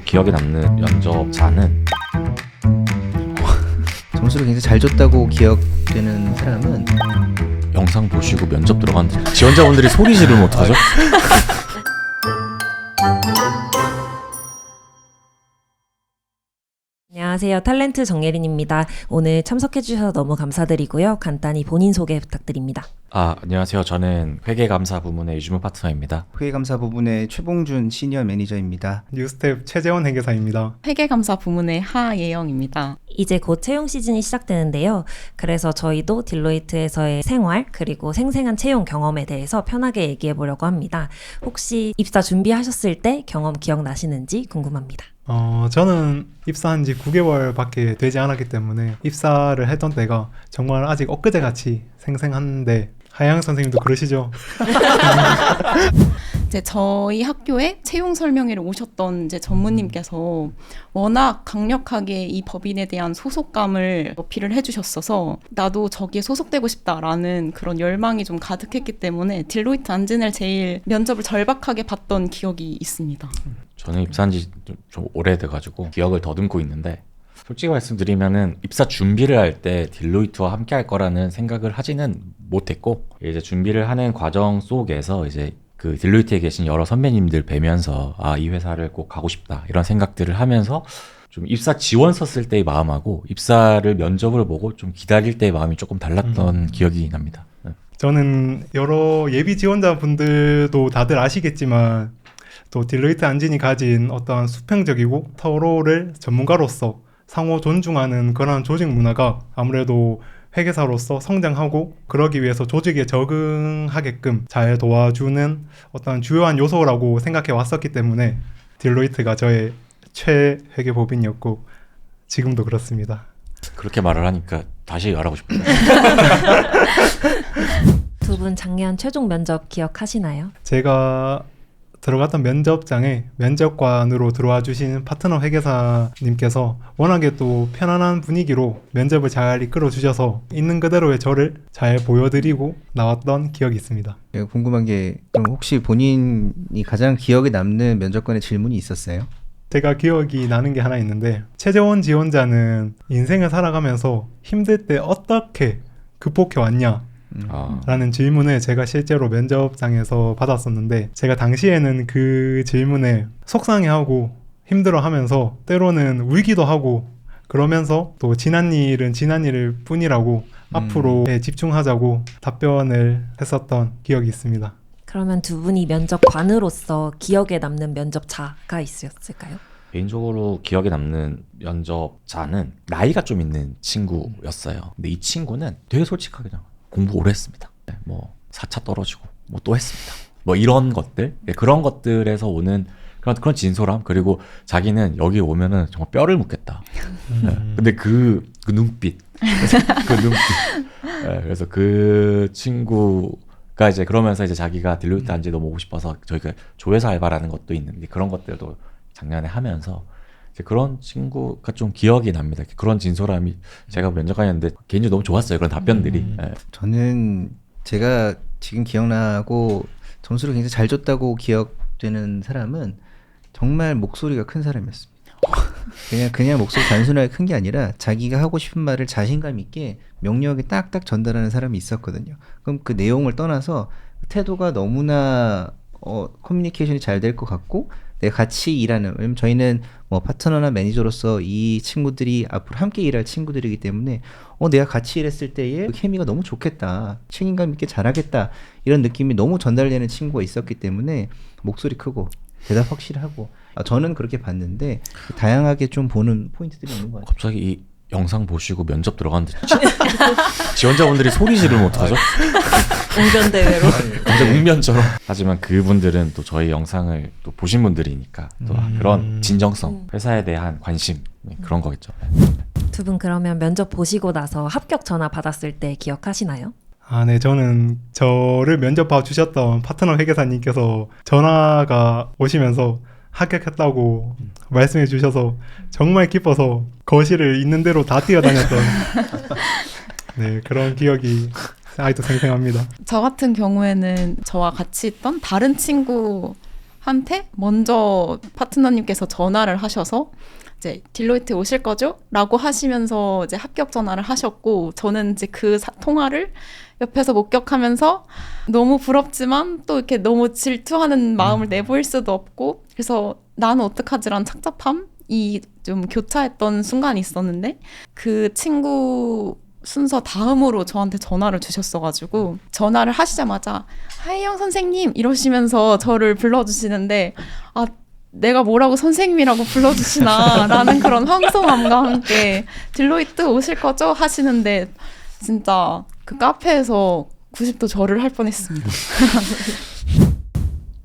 기억에 남는 면접자는 점수를 굉장히 잘 줬다고 기억되는 사람은 영상 보시고 면접 들어갔는데 지원자분들이 소리 지르면 어떡하죠? 안녕하세요. 탤런트 정예린입니다. 오늘 참석해주셔서 너무 감사드리고요. 간단히 본인 소개 부탁드립니다. 안녕하세요. 저는 회계감사 부문의 유주무 파트너입니다. 회계감사 부분의 최봉준 시니어 매니저입니다. 뉴스텝 최재원 회계사입니다. 회계감사 부문의 하예영입니다. 이제 곧 채용 시즌이 시작되는데요. 그래서 저희도 딜로이트에서의 생활 그리고 생생한 채용 경험에 대해서 편하게 얘기해 보려고 합니다. 혹시 입사 준비하셨을 때 경험 기억나시는지 궁금합니다. 저는 입사한 지 9개월밖에 되지 않았기 때문에 입사를 했던 때가 정말 아직 엊그제같이 생생한데 하양 선생님도 그러시죠? 이제 저희 학교에 채용 설명회를 오셨던 이제 전무님께서 워낙 강력하게 이 법인에 대한 소속감을 어필을 해주셨어서 나도 저기에 소속되고 싶다라는 그런 열망이 좀 가득했기 때문에 딜로이트 안진을 제일 면접을 절박하게 봤던 기억이 있습니다. 저는 입사한 지 좀 오래돼가지고 기억을 더듬고 있는데 솔직히 말씀드리면은 입사 준비를 할 때 딜로이트와 함께 할 거라는 생각을 하지는 못했고 이제 준비를 하는 과정 속에서 이제 그 딜로이트에 계신 여러 선배님들 뵈면서 이 회사를 꼭 가고 싶다 이런 생각들을 하면서 좀 입사 지원 썼을 때의 마음하고 입사를 면접을 보고 좀 기다릴 때의 마음이 조금 달랐던 기억이 납니다. 저는 여러 예비 지원자분들도 다들 아시겠지만 또 딜로이트 안진이 가진 어떤 수평적이고 서로를 전문가로서 상호 존중하는 그런 조직 문화가 아무래도 회계사로서 성장하고 그러기 위해서 조직에 적응하게끔 잘 도와주는 어떤 주요한 요소라고 생각해 왔었기 때문에 딜로이트가 저의 최회계법인이었고 지금도 그렇습니다. 그렇게 말을 하니까 다시 말하고 싶어요. 두 분 작년 최종 면접 기억하시나요? 제가 들어갔던 면접장에 면접관으로 들어와 주신 파트너 회계사님께서 워낙에 또 편안한 분위기로 면접을 잘 이끌어 주셔서 있는 그대로의 저를 잘 보여드리고 나왔던 기억이 있습니다. 궁금한 게 그럼 혹시 본인이 가장 기억에 남는 면접관의 질문이 있었어요? 제가 기억이 나는 게 하나 있는데 최재원 지원자는 인생을 살아가면서 힘들 때 어떻게 극복해 왔냐? 라는 질문을 제가 실제로 면접장에서 받았었는데 제가 당시에는 그 질문에 속상해하고 힘들어하면서 때로는 울기도 하고 그러면서 또 지난 일은 지난 일 뿐이라고 앞으로에 집중하자고 답변을 했었던 기억이 있습니다. 그러면 두 분이 면접관으로서 기억에 남는 면접자가 있었을까요? 개인적으로 기억에 남는 면접자는 나이가 좀 있는 친구였어요. 근데 이 친구는 되게 솔직하게 공부 오래 했습니다. 뭐 4차 떨어지고 뭐 또 했습니다. 뭐 이런 것들, 그런 것들에서 오는 그런 진솔함, 그리고 자기는 여기 오면은 정말 뼈를 묻겠다. 근데 그 눈빛, 그 눈빛. 그래서 그 친구가 이제 그러면서 이제 자기가 딜로이트 안지 너무 오고 싶어서 저희가 조회사 알바라는 것도 있는데 그런 것들도 작년에 하면서 이제 그런 친구가 좀 기억이 납니다. 그런 진솔함이 제가 면접관이었는데 개인적으로 너무 좋았어요. 그런 답변들이. 저는 제가 지금 기억나고 점수를 굉장히 잘 줬다고 기억되는 사람은 정말 목소리가 큰 사람이었습니다. 그냥 목소리 단순하게 큰 게 아니라 자기가 하고 싶은 말을 자신감 있게 명료하게 딱딱 전달하는 사람이 있었거든요. 그럼 그 내용을 떠나서 태도가 너무나 커뮤니케이션이 잘 될 것 같고 내가 같이 일하는, 왜냐면 저희는 뭐 파트너나 매니저로서 이 친구들이 앞으로 함께 일할 친구들이기 때문에 내가 같이 일했을 때의 그 케미가 너무 좋겠다, 책임감 있게 잘하겠다 이런 느낌이 너무 전달되는 친구가 있었기 때문에 목소리 크고 대답 확실하고 저는 그렇게 봤는데 다양하게 좀 보는 포인트들이 있는 것 같아요. 갑자기 이 영상 보시고 면접 들어갔는데 지원자분들이 소리 지르면 어떡하죠? 웅변대회로. 완전 웅변처럼. 하지만 그분들은 또 저희 영상을 또 보신 분들이니까 또 그런 진정성, 회사에 대한 관심, 그런 거겠죠. 두 분 그러면 면접 보시고 나서 합격 전화 받았을 때 기억하시나요? 네, 저는 저를 면접 봐주셨던 파트너 회계사님께서 전화가 오시면서 합격했다고 말씀해 주셔서 정말 기뻐서 거실을 있는 대로 다 뛰어다녔던 네, 그런 기억이 아직도 생생합니다. 저 같은 경우에는 저와 같이 있던 다른 친구 한테 먼저 파트너님께서 전화를 하셔서 이제 딜로이트 오실 거죠? 라고 하시면서 이제 합격 전화를 하셨고, 저는 이제 그 통화를 옆에서 목격하면서 너무 부럽지만 또 이렇게 너무 질투하는 마음을 내보일 수도 없고, 그래서 나는 어떡하지란 착잡함이 좀 교차했던 순간이 있었는데, 그 친구 순서 다음으로 저한테 전화를 주셨어가지고 전화를 하시자마자 하혜영 선생님 이러시면서 저를 불러주시는데, 아, 내가 뭐라고 선생님이라고 불러주시나 라는 그런 황송함과 함께 딜로이트 오실 거죠? 하시는데 진짜 그 카페에서 90도 절을 할 뻔했습니다.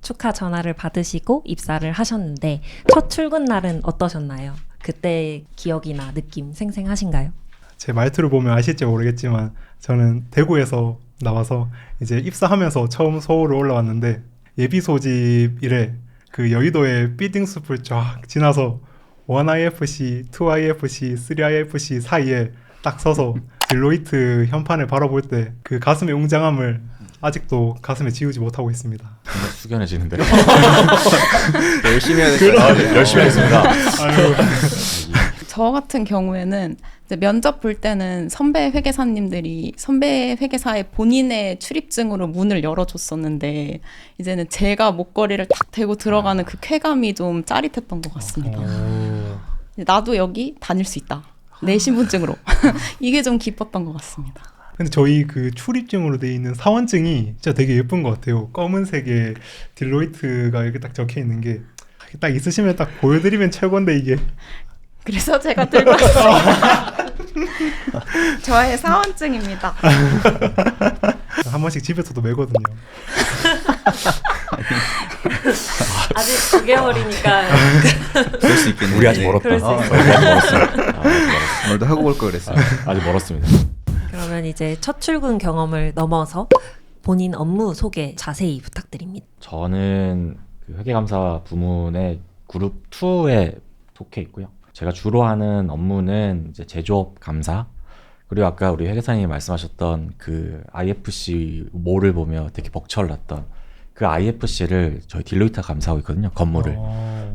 축하 전화를 받으시고 입사를 하셨는데 첫 출근 날은 어떠셨나요? 그때 기억이나 느낌 생생하신가요? 제 말투를 보면 아실지 모르겠지만 저는 대구에서 나와서 이제 입사하면서 처음 서울을 올라왔는데, 예비 소집 이래 그 여의도의 빌딩숲을 쫙 지나서 1IFC, 2IFC, 3IFC 사이에 딱 서서 딜로이트 현판을 바라볼 때 그 가슴의 웅장함을 아직도 가슴에 지우지 못하고 있습니다. 정말 숙연해지는데. 열심히 해야 될 것 같아요. 열심히 하겠습니다. 저 같은 경우에는 이제 면접 볼 때는 선배 회계사님들이 선배 회계사의 본인의 출입증으로 문을 열어줬었는데, 이제는 제가 목걸이를 탁 대고 들어가는 그 쾌감이 좀 짜릿했던 것 같습니다. 나도 여기 다닐 수 있다. 내 신분증으로. 이게 좀 기뻤던 것 같습니다. 근데 저희 그 출입증으로 돼 있는 사원증이 진짜 되게 예쁜 것 같아요. 검은색에 딜로이트가 이렇게 딱 적혀 있는 게 딱 있으시면 딱 보여드리면 최고인데 이게. 그래서 제가 들고 왔어요. 저의 사원증입니다. 한 번씩 집에서도 매거든요. 아직 9개월이니까 그럴 수 있겠네. 우리 아직 멀었다. 그럴 수 있어요. 우리 아직 멀었습니다. 오늘도 하고 올 걸 그랬어요. 아직 멀었습니다. 그러면 이제 첫 출근 경험을 넘어서 본인 업무 소개 자세히 부탁드립니다. 저는 그 회계감사 부문의 그룹 2에 속해 있고요. 제가 주로 하는 업무는 이제 제조업 감사, 그리고 아까 우리 회계사님이 말씀하셨던 그 IFC 모를 보며 되게 벅철났던 그 IFC를 저희 딜로이트가 감사하고 있거든요. 건물을.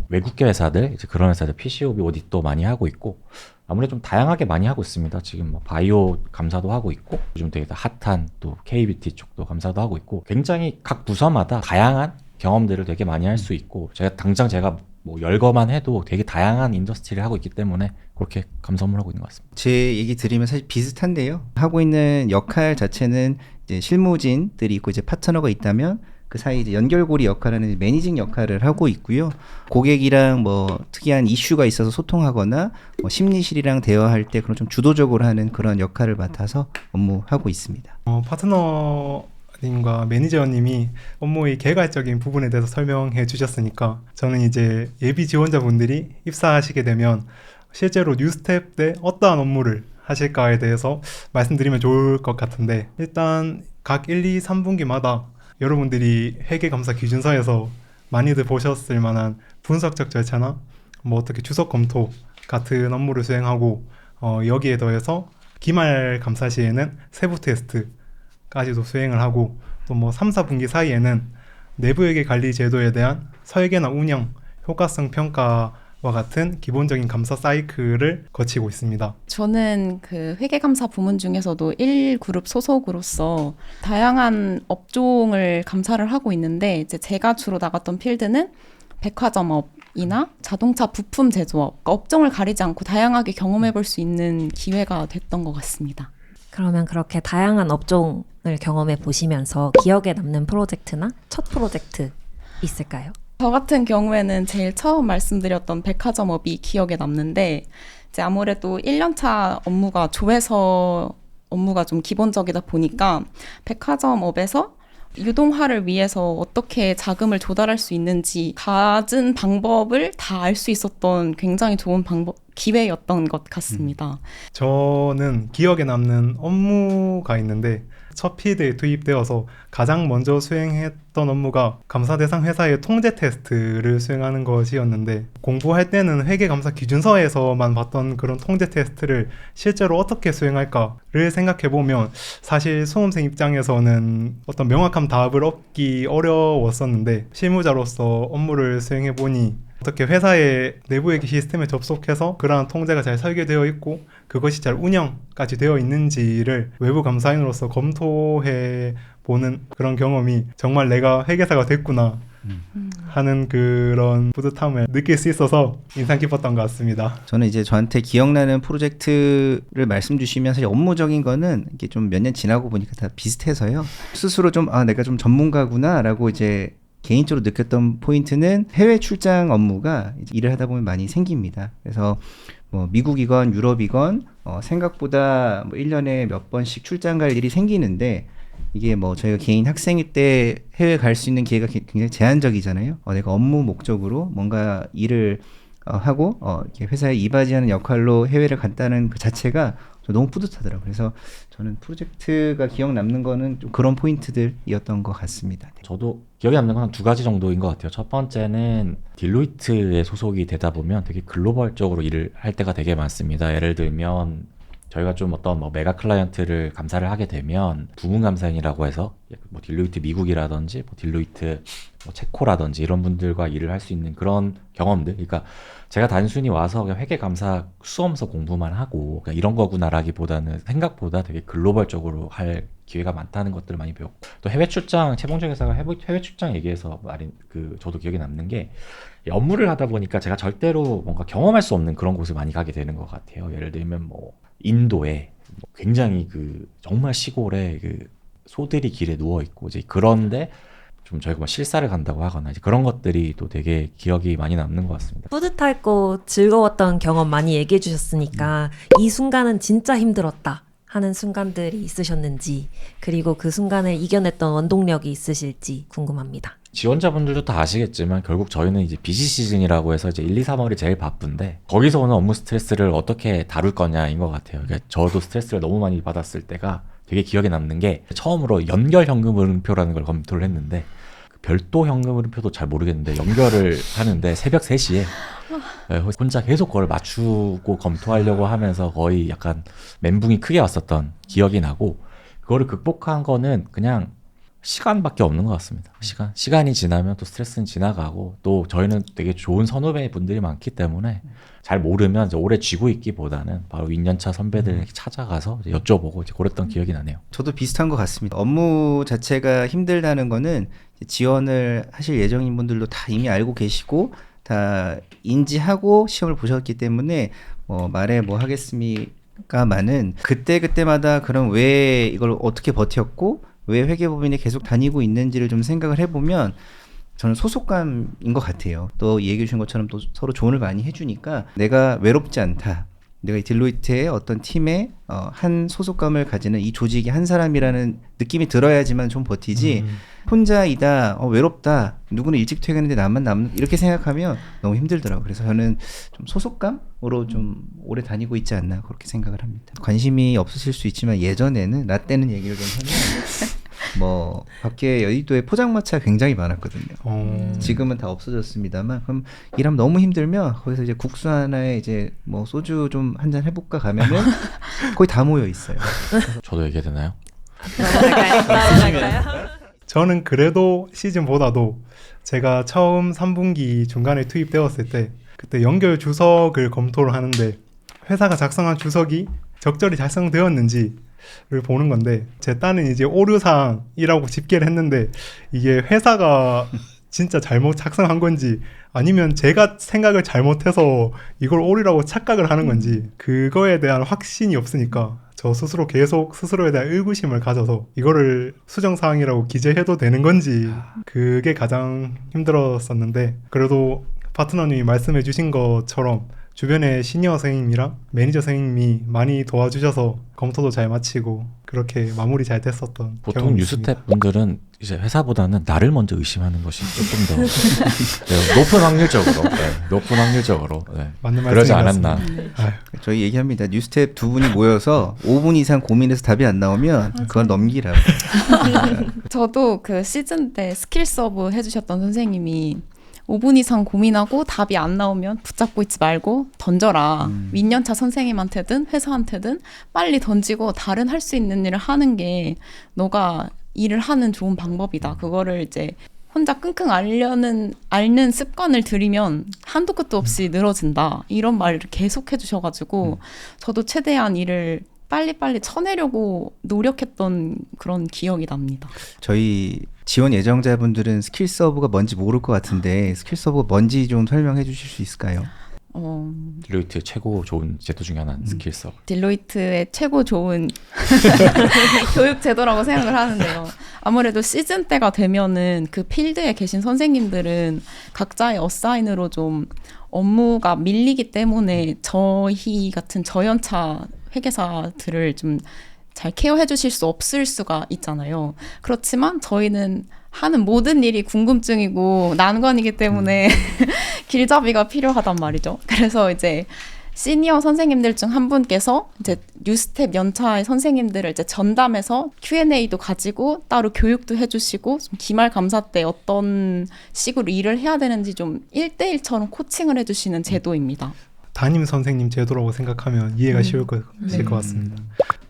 외국계 회사들, 이제 그런 회사들 PCOB 오디도 많이 하고 있고, 아무래도 좀 다양하게 많이 하고 있습니다. 지금 뭐 바이오 감사도 하고 있고, 요즘 되게 핫한 또 KBT 쪽도 감사도 하고 있고, 굉장히 각 부서마다 다양한 경험들을 되게 많이 할 수 있고, 제가 뭐 열거만 해도 되게 다양한 인더스트리를 하고 있기 때문에 그렇게 감사 업무를 하고 있는 것 같습니다. 제 얘기 들으면 사실 비슷한데요. 하고 있는 역할 자체는 이제 실무진들이 있고 이제 파트너가 있다면 그 사이 이제 연결고리 역할하는 매니징 역할을 하고 있고요. 고객이랑 뭐 특이한 이슈가 있어서 소통하거나 뭐 심리실이랑 대화할 때 그런 좀 주도적으로 하는 그런 역할을 맡아서 업무하고 있습니다. 파트너님과 매니저님이 업무의 개괄적인 부분에 대해서 설명해 주셨으니까, 저는 이제 예비 지원자분들이 입사하시게 되면 실제로 뉴스텝 때 어떠한 업무를 하실까에 대해서 말씀드리면 좋을 것 같은데, 일단 각 1, 2, 3분기마다 여러분들이 회계감사 기준서에서 많이들 보셨을 만한 분석적 절차나 뭐 어떻게 주석 검토 같은 업무를 수행하고, 여기에 더해서 기말 감사 시에는 세부 테스트까지도 수행을 하고, 또 뭐 3, 4분기 사이에는 내부회계 관리 제도에 대한 설계나 운영, 효과성 평가와 같은 기본적인 감사 사이클을 거치고 있습니다. 저는 그 회계감사 부문 중에서도 1그룹 소속으로서 다양한 업종을 감사를 하고 있는데, 이제 제가 주로 나갔던 필드는 백화점업이나 자동차 부품 제조업, 그러니까 업종을 가리지 않고 다양하게 경험해 볼 수 있는 기회가 됐던 것 같습니다. 그러면 그렇게 다양한 업종을 경험해 보시면서 기억에 남는 프로젝트나 첫 프로젝트 있을까요? 저 같은 경우에는 제일 처음 말씀드렸던 백화점업이 기억에 남는데, 이제 아무래도 1년차 업무가 조회서 업무가 좀 기본적이다 보니까 백화점업에서 유동화를 위해서 어떻게 자금을 조달할 수 있는지 갖은 방법을 다 알 수 있었던 굉장히 좋은 기회였던 것 같습니다. 저는 기억에 남는 업무가 있는데, 첫 필드에 투입되어서 가장 먼저 수행했던 업무가 감사 대상 회사의 통제 테스트를 수행하는 것이었는데, 공부할 때는 회계감사 기준서에서만 봤던 그런 통제 테스트를 실제로 어떻게 수행할까를 생각해보면 사실 수험생 입장에서는 어떤 명확한 답을 얻기 어려웠었는데, 실무자로서 업무를 수행해보니 어떻게 회사의 내부의 시스템에 접속해서 그러한 통제가 잘 설계되어 있고 그것이 잘 운영까지 되어 있는지를 외부 감사인으로서 검토해 보는 그런 경험이 정말 내가 회계사가 됐구나 하는 그런 뿌듯함을 느낄 수 있어서 인상 깊었던 것 같습니다. 저는 이제 저한테 기억나는 프로젝트를 말씀 주시면 사실 업무적인 거는 이게 좀 몇 년 지나고 보니까 다 비슷해서요. 스스로 좀 내가 좀 전문가구나라고 이제 개인적으로 느꼈던 포인트는 해외 출장 업무가 이제 일을 하다 보면 많이 생깁니다. 그래서 뭐 미국이건 유럽이건 생각보다 뭐 1년에 몇 번씩 출장 갈 일이 생기는데, 이게 뭐 저희가 개인 학생일 때 해외 갈 수 있는 기회가 굉장히 제한적이잖아요. 내가 업무 목적으로 뭔가 일을 하고 이렇게 회사에 이바지하는 역할로 해외를 갔다는 그 자체가 너무 뿌듯하더라고요. 그래서 저는 프로젝트가 기억 남는 거는 좀 그런 포인트들이었던 것 같습니다. 네. 저도 기억에 남는 건 한 두 가지 정도인 것 같아요. 첫 번째는 딜로이트에 소속이 되다 보면 되게 글로벌적으로 일을 할 때가 되게 많습니다. 예를 들면 저희가 좀 어떤 뭐 메가 클라이언트를 감사를 하게 되면 부문 감사인이라고 해서 뭐 딜로이트 미국이라든지 뭐 딜로이트 뭐 체코라든지 이런 분들과 일을 할 수 있는 그런 경험들. 그러니까 제가 단순히 와서 그냥 회계 감사 수험서 공부만 하고 그냥 이런 거구나라기보다는 생각보다 되게 글로벌적으로 할 기회가 많다는 것들을 많이 배웠고, 또 해외 출장, 최봉정 회사가 해외 출장 얘기해서 저도 기억에 남는 게, 업무를 하다 보니까 제가 절대로 뭔가 경험할 수 없는 그런 곳을 많이 가게 되는 것 같아요. 예를 들면 뭐 인도에 굉장히 그 정말 시골에 그 소들이 길에 누워 있고 이제 그런데 좀 저희가 뭐 실사를 간다고 하거나 이제 그런 것들이 또 되게 기억이 많이 남는 것 같습니다. 뿌듯했고 즐거웠던 경험 많이 얘기해 주셨으니까 이 순간은 진짜 힘들었다 하는 순간들이 있으셨는지, 그리고 그 순간을 이겨냈던 원동력이 있으실지 궁금합니다. 지원자분들도 다 아시겠지만 결국 저희는 이제 비시 시즌이라고 해서 이제 1, 2, 3월이 제일 바쁜데 거기서 오는 업무 스트레스를 어떻게 다룰 거냐인 것 같아요. 그러니까 저도 스트레스를 너무 많이 받았을 때가 되게 기억에 남는 게, 처음으로 연결 현금 흐름표라는 걸 검토를 했는데 그 별도 현금 흐름표도 잘 모르겠는데 연결을 하는데 새벽 3시에 혼자 계속 그걸 맞추고 검토하려고 하면서 거의 약간 멘붕이 크게 왔었던 기억이 나고, 그거를 극복한 거는 그냥 시간밖에 없는 것 같습니다. 시간이 지나면 또 스트레스는 지나가고, 또 저희는 되게 좋은 선후배 분들이 많기 때문에 잘 모르면 이제 오래 쥐고 있기보다는 바로 윈년차 선배들 찾아가서 이제 여쭤보고 이제 그랬던 기억이 나네요. 저도 비슷한 것 같습니다. 업무 자체가 힘들다는 거는 지원을 하실 예정인 분들도 다 이미 알고 계시고 다 인지하고 시험을 보셨기 때문에 말해 뭐 하겠습니까마는 그때마다 그럼 왜 이걸 어떻게 버텼고 왜 회계법인에 계속 다니고 있는지를 좀 생각을 해보면 저는 소속감인 것 같아요. 또 얘기해 주신 것처럼 또 서로 조언을 많이 해주니까 내가 외롭지 않다. 내가 이 딜로이트의 어떤 팀에 한 소속감을 가지는 이 조직의 한 사람이라는 느낌이 들어야지만 좀 버티지, 혼자이다, 외롭다, 누구는 일찍 퇴근했는데 나만 남는, 이렇게 생각하면 너무 힘들더라고요. 그래서 저는 좀 소속감으로 좀 오래 다니고 있지 않나 그렇게 생각을 합니다. 관심이 없으실 수 있지만 예전에는 라떼는 얘기를 좀 하면 뭐 밖에 여의도에 포장마차가 굉장히 많았거든요. 지금은 다 없어졌습니다만, 그럼 일하면 너무 힘들면 거기서 이제 국수 하나에 이제 뭐 소주 좀 한잔 해볼까 가면은 거의 다 모여 있어요. 저도 얘기해야 되나요? 저는 그래도 시즌보다도 제가 처음 3분기 중간에 투입되었을 때 그때 연결 주석을 검토를 하는데 회사가 작성한 주석이 적절히 작성되었는지를 보는 건데, 제 딴은 이제 오류상이라고 집계를 했는데 이게 회사가 진짜 잘못 작성한 건지 아니면 제가 생각을 잘못해서 이걸 오류라고 착각을 하는 건지 그거에 대한 확신이 없으니까 저 스스로 계속 스스로에 대한 의구심을 가져서 이거를 수정사항이라고 기재해도 되는 건지, 그게 가장 힘들었었는데, 그래도 파트너님이 말씀해 주신 것처럼 주변에 시니어 선생님이랑 매니저 선생님이 많이 도와주셔서 검토도 잘 마치고 그렇게 마무리 잘 됐었던 보통 경험이 있습니다. 뉴스텝 분들은 이제 회사보다는 나를 먼저 의심하는 것이 조금 더 네, 높은 확률적으로 네, 맞는 그러지 말씀인 것 않았나. 같습니다. 아유, 저희 얘기합니다. 뉴스텝 두 분이 모여서 5분 이상 고민해서 답이 안 나오면 그건 넘기라고. 저도 그 시즌 때 스킬 서브 해주셨던 선생님이 5분 이상 고민하고 답이 안 나오면 붙잡고 있지 말고 던져라. 윗년차 선생님한테든 회사한테든 빨리 던지고 다른 할 수 있는 일을 하는 게 너가 일을 하는 좋은 방법이다. 그거를 이제 혼자 끙끙 앓는 습관을 들이면 한도 끝도 없이 늘어진다. 이런 말을 계속 해주셔가지고 저도 최대한 일을 빨리빨리 쳐내려고 노력했던 그런 기억이 납니다. 저희 지원 예정자분들은 스킬 서브가 뭔지 모를 것 같은데 스킬 서브가 뭔지 좀 설명해 주실 수 있을까요? 딜로이트의 최고 좋은 제도 중에 하나는 스킬 서브. 딜로이트의 최고 좋은 교육 제도라고 생각을 하는데요. 아무래도 시즌 때가 되면은 그 필드에 계신 선생님들은 각자의 어사인으로 좀 업무가 밀리기 때문에 저희 같은 저연차 회계사들을 좀 잘 케어해 주실 수 없을 수가 있잖아요. 그렇지만 저희는 하는 모든 일이 궁금증이고 난관이기 때문에 길잡이가 필요하단 말이죠. 그래서 이제 시니어 선생님들 중 한 분께서 이제 뉴스텝 연차의 선생님들을 이제 전담해서 Q&A도 가지고 따로 교육도 해주시고 좀 기말 감사 때 어떤 식으로 일을 해야 되는지 좀 1대1처럼 코칭을 해주시는 제도입니다. 담임 선생님 제도라고 생각하면 이해가 쉬울 것 같습니다.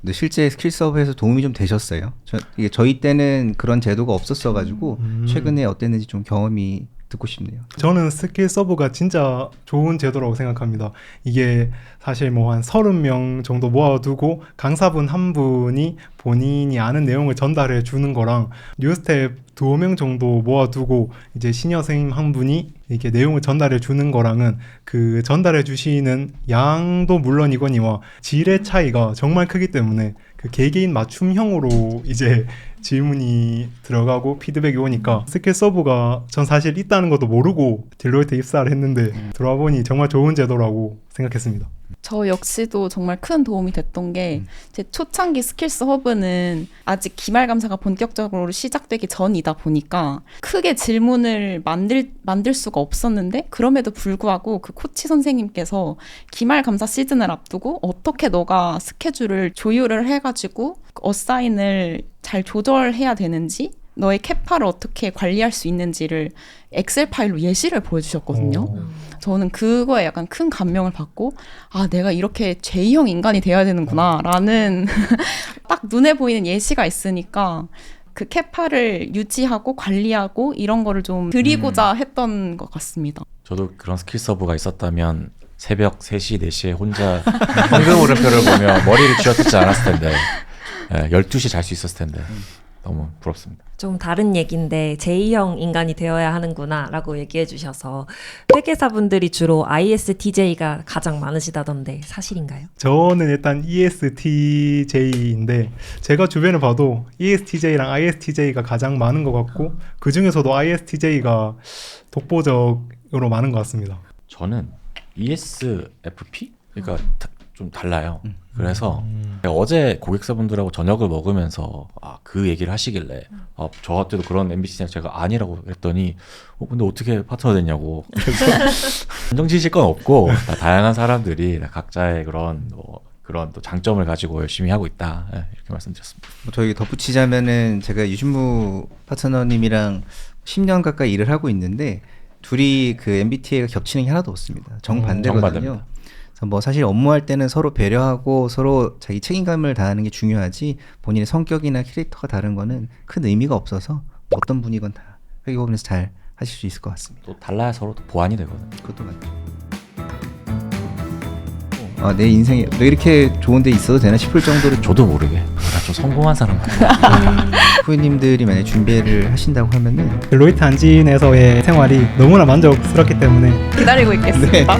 근데 실제 스킬 서브에서 도움이 좀 되셨어요? 이게 저희 때는 그런 제도가 없었어가지고 최근에 어땠는지 좀 경험이 듣고 싶네요. 저는 스킬 서브가 진짜 좋은 제도라고 생각합니다. 이게 사실 뭐 한 30명 정도 모아두고 강사분 한 분이 본인이 아는 내용을 전달해 주는 거랑 뉴스텝 2명 정도 모아두고 이제 시니어 선생님 한 분이 이렇게 내용을 전달해 주는 거랑은 그 전달해 주시는 양도 물론이거니와 질의 차이가 정말 크기 때문에 그 개개인 맞춤형으로 이제 질문이 들어가고 피드백이 오니까 스킬 서브가 전 사실 있다는 것도 모르고 딜로이트 입사를 했는데 들어와 보니 정말 좋은 제도라고 생각했습니다. 저 역시도 정말 큰 도움이 됐던 게 제 초창기 스킬스 허브는 아직 기말 감사가 본격적으로 시작되기 전이다 보니까 크게 질문을 만들 수가 없었는데 그럼에도 불구하고 그 코치 선생님께서 기말 감사 시즌을 앞두고 어떻게 너가 스케줄을 조율을 해가지고 어사인을 잘 조절해야 되는지 너의 캐파를 어떻게 관리할 수 있는지를 엑셀 파일로 예시를 보여주셨거든요. 저는 그거에 약간 큰 감명을 받고 아 내가 이렇게 제2형 인간이 돼야 되는구나 라는 딱 눈에 보이는 예시가 있으니까 그 캐파를 유지하고 관리하고 이런 거를 좀 드리고자 했던 것 같습니다. 저도 그런 스킬 서브가 있었다면 새벽 3시, 4시에 혼자 황금 오름표를 보며 머리를 쥐어뜯지 않았을 텐데 12시 잘 수 있었을 텐데 너무 부럽습니다. 좀 다른 얘기인데 제2형 인간이 되어야 하는구나 라고 얘기해 주셔서 회계사분들이 주로 ISTJ가 가장 많으시다던데 사실인가요? 저는 일단 ESTJ인데 제가 주변을 봐도 ESTJ랑 ISTJ가 가장 많은 것 같고 그 중에서도 ISTJ가 독보적으로 많은 것 같습니다. 저는 ESFP? 그러니까 좀 달라요. 그래서 어제 고객사분들하고 저녁을 먹으면서 그 얘기를 하시길래 저한테도 그런 MBTI가 제가 아니라고 그랬더니 근데 어떻게 파트너 됐냐고. 그래서 안정지실 건 없고 다 다양한 사람들이 각자의 그런 또 장점을 가지고 열심히 하고 있다 이렇게 말씀드렸습니다. 저희 덧붙이자면은 제가 유신무 파트너님이랑 10년 가까이 일을 하고 있는데 둘이 그 MBTI가 겹치는 게 하나도 없습니다. 정반대거든요. 정반대입니다. 그래서 뭐 사실 업무할 때는 서로 배려하고 서로 자기 책임감을 다하는 게 중요하지 본인의 성격이나 캐릭터가 다른 거는 큰 의미가 없어서 어떤 분이건 다 회계법인에서 잘 하실 수 있을 것 같습니다. 또 달라야 서로 또 보완이 되거든요. 그것도 맞아요. 내 인생에 너 이렇게 좋은 데 있어도 되나 싶을 정도로 저도 모르게 좀 성공한 사람 같아요. 후배님들이 만약에 준비를 하신다고 하면은 딜로이트 안진에서의 생활이 너무나 만족스럽기 때문에 기다리고 있겠습니다.